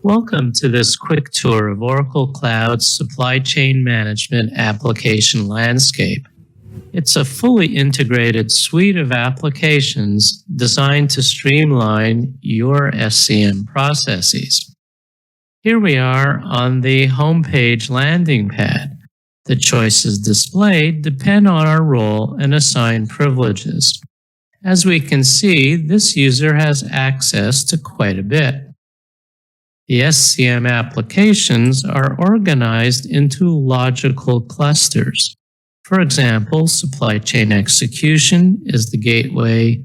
Welcome to this quick tour of Oracle Cloud's supply chain management application landscape. It's a fully integrated suite of applications designed to streamline your SCM processes. Here we are on the homepage landing pad. The choices displayed depend on our role and assigned privileges. As we can see, this user has access to quite a bit. The SCM applications are organized into logical clusters. For example, supply chain execution is the gateway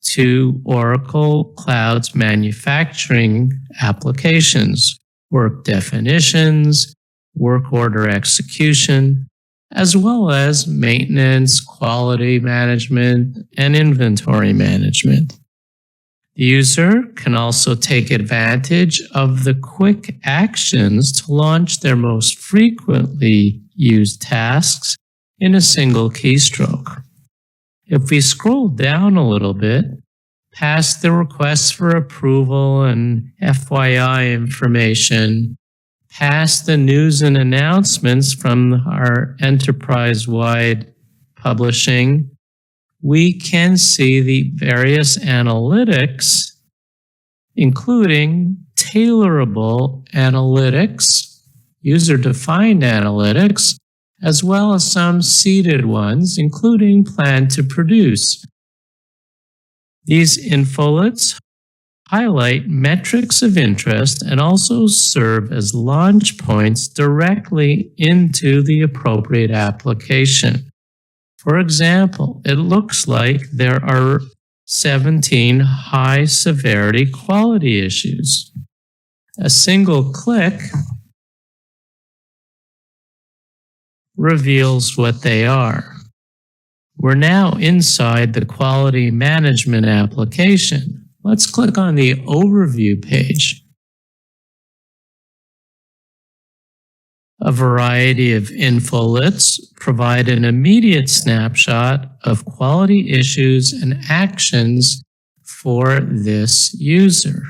to Oracle Cloud's manufacturing applications, work definitions, work order execution, as well as maintenance, quality management, and inventory management. The user can also take advantage of the quick actions to launch their most frequently used tasks in a single keystroke. If we scroll down a little bit, past the requests for approval and FYI information, past the news and announcements from our enterprise-wide publishing, we can see the various analytics, including tailorable analytics, user-defined analytics, as well as some seeded ones, including plan to produce. These infolets highlight metrics of interest and also serve as launch points directly into the appropriate application. For example, it looks like there are 17 high-severity quality issues. A single click reveals what they are. We're now inside the quality management application. Let's click on the overview page. A variety of infolets provide an immediate snapshot of quality issues and actions for this user.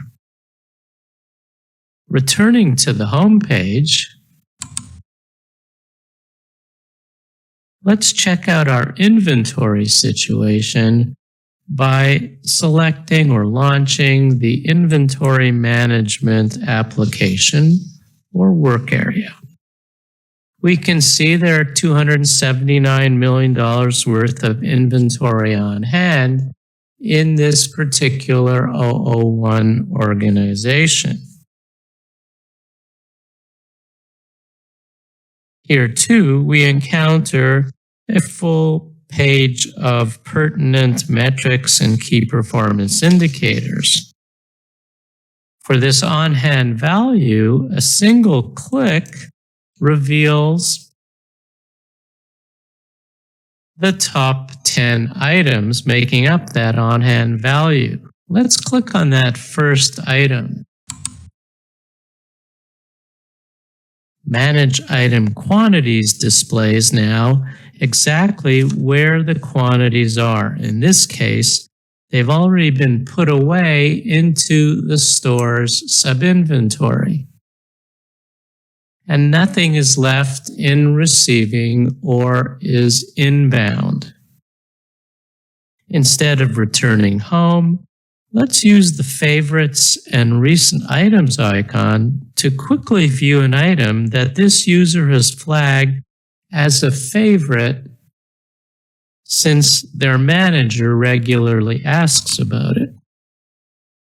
Returning to the home page, let's check out our inventory situation by selecting or launching the inventory management application or work area. We can see there are $279 million worth of inventory on hand in this particular 001 organization. Here too, we encounter a full page of pertinent metrics and key performance indicators. For this on-hand value, a single click reveals the top 10 items making up that on-hand value. Let's click on that first item. Manage item quantities displays now exactly where the quantities are. In this case, they've already been put away into the store's sub-inventory. And nothing is left in receiving or is inbound. Instead of returning home, let's use the favorites and recent items icon to quickly view an item that this user has flagged as a favorite since their manager regularly asks about it.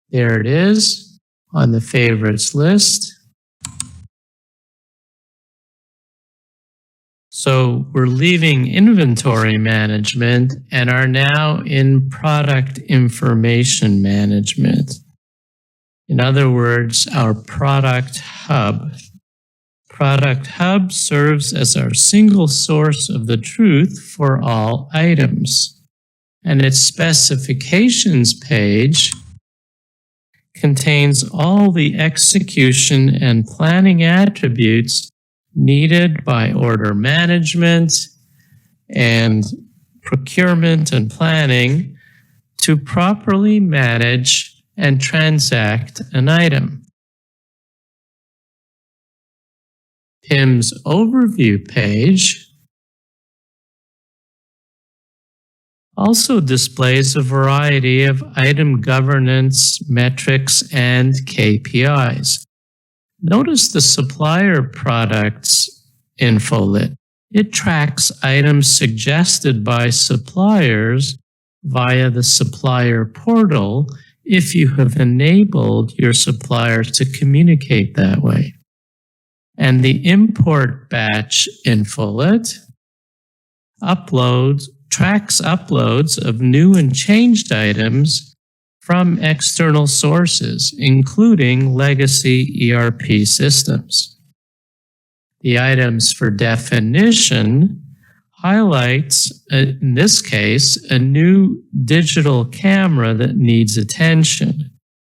There it is on the favorites list. So we're leaving inventory management and are now in product information management. In other words, our product hub. Product hub serves as our single source of the truth for all items. And its specifications page contains all the execution and planning attributes needed by order management and procurement and planning to properly manage and transact an item. PIM's overview page also displays a variety of item governance metrics and KPIs. Notice the supplier products infolet. It tracks items suggested by suppliers via the supplier portal if you have enabled your suppliers to communicate that way. And the import batch infolet tracks uploads of new and changed items from external sources, including legacy ERP systems. The items for definition highlights, in this case, a new digital camera that needs attention.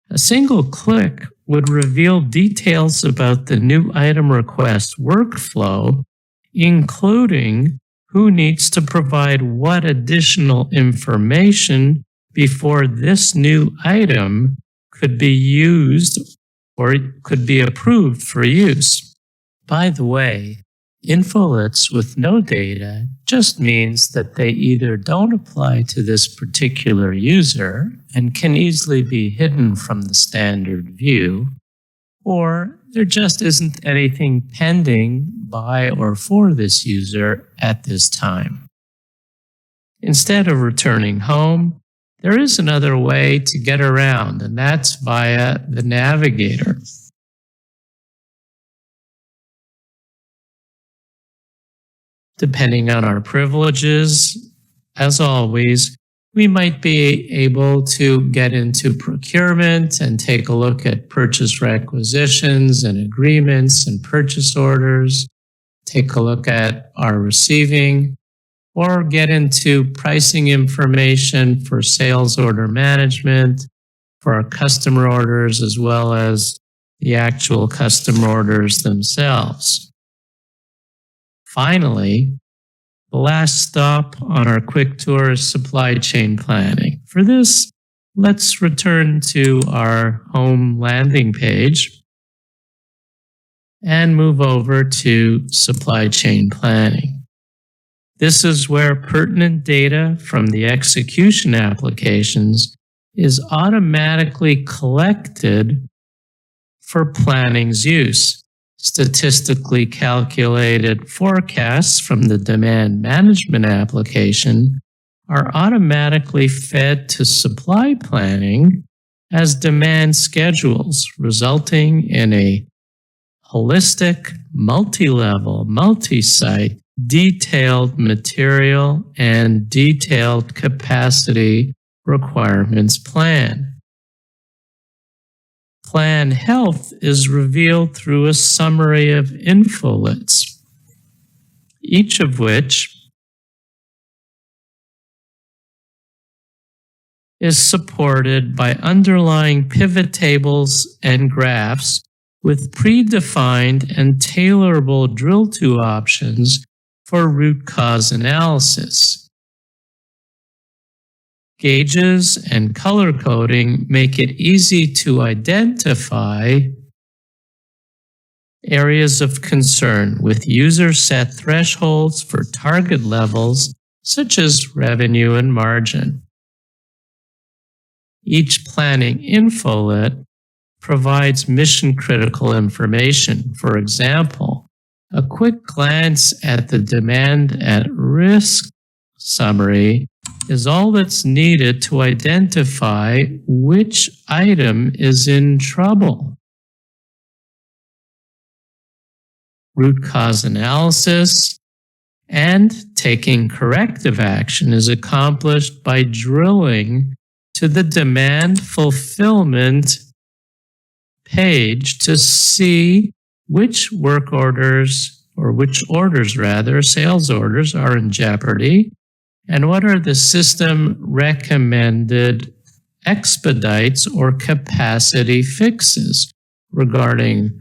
A single click would reveal details about the new item request workflow, including who needs to provide what additional information before this new item could be used or could be approved for use. By the way, infolets with no data just means that they either don't apply to this particular user and can easily be hidden from the standard view, or there just isn't anything pending by or for this user at this time. Instead of returning home, there is another way to get around, and that's via the navigator. Depending on our privileges, as always, we might be able to get into procurement and take a look at purchase requisitions and agreements and purchase orders, take a look at our receiving, or get into pricing information for sales order management, for our customer orders, as well as the actual customer orders themselves. Finally, the last stop on our quick tour is supply chain planning. For this, let's return to our home landing page and move over to supply chain planning. This is where pertinent data from the execution applications is automatically collected for planning's use. Statistically calculated forecasts from the demand management application are automatically fed to supply planning as demand schedules, resulting in a holistic, multi-level, multi-site, detailed material and detailed capacity requirements plan. Plan health is revealed through a summary of infolets, each of which is supported by underlying pivot tables and graphs with predefined and tailorable drill-to options for root cause analysis. Gauges and color coding make it easy to identify areas of concern with user set thresholds for target levels such as revenue and margin. Each planning infolet provides mission-critical information. For example, a quick glance at the demand at risk summary is all that's needed to identify which item is in trouble. Root cause analysis and taking corrective action is accomplished by drilling to the demand fulfillment page to see which work orders, or which orders rather, sales orders are in jeopardy, and what are the system recommended expedites or capacity fixes regarding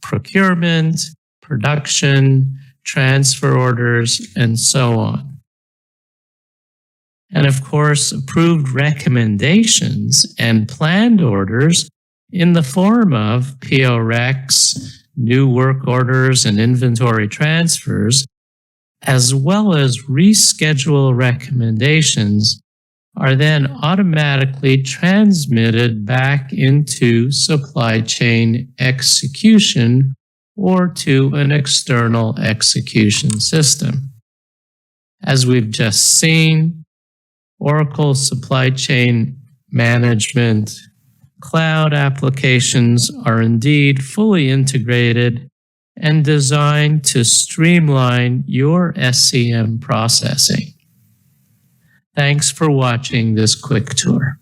procurement, production, transfer orders, and so on. And of course, approved recommendations and planned orders in the form of PO recs, new work orders and inventory transfers, as well as reschedule recommendations, are then automatically transmitted back into supply chain execution or to an external execution system. As we've just seen, Oracle Supply Chain Management cloud applications are indeed fully integrated and designed to streamline your SCM processing. Thanks for watching this quick tour.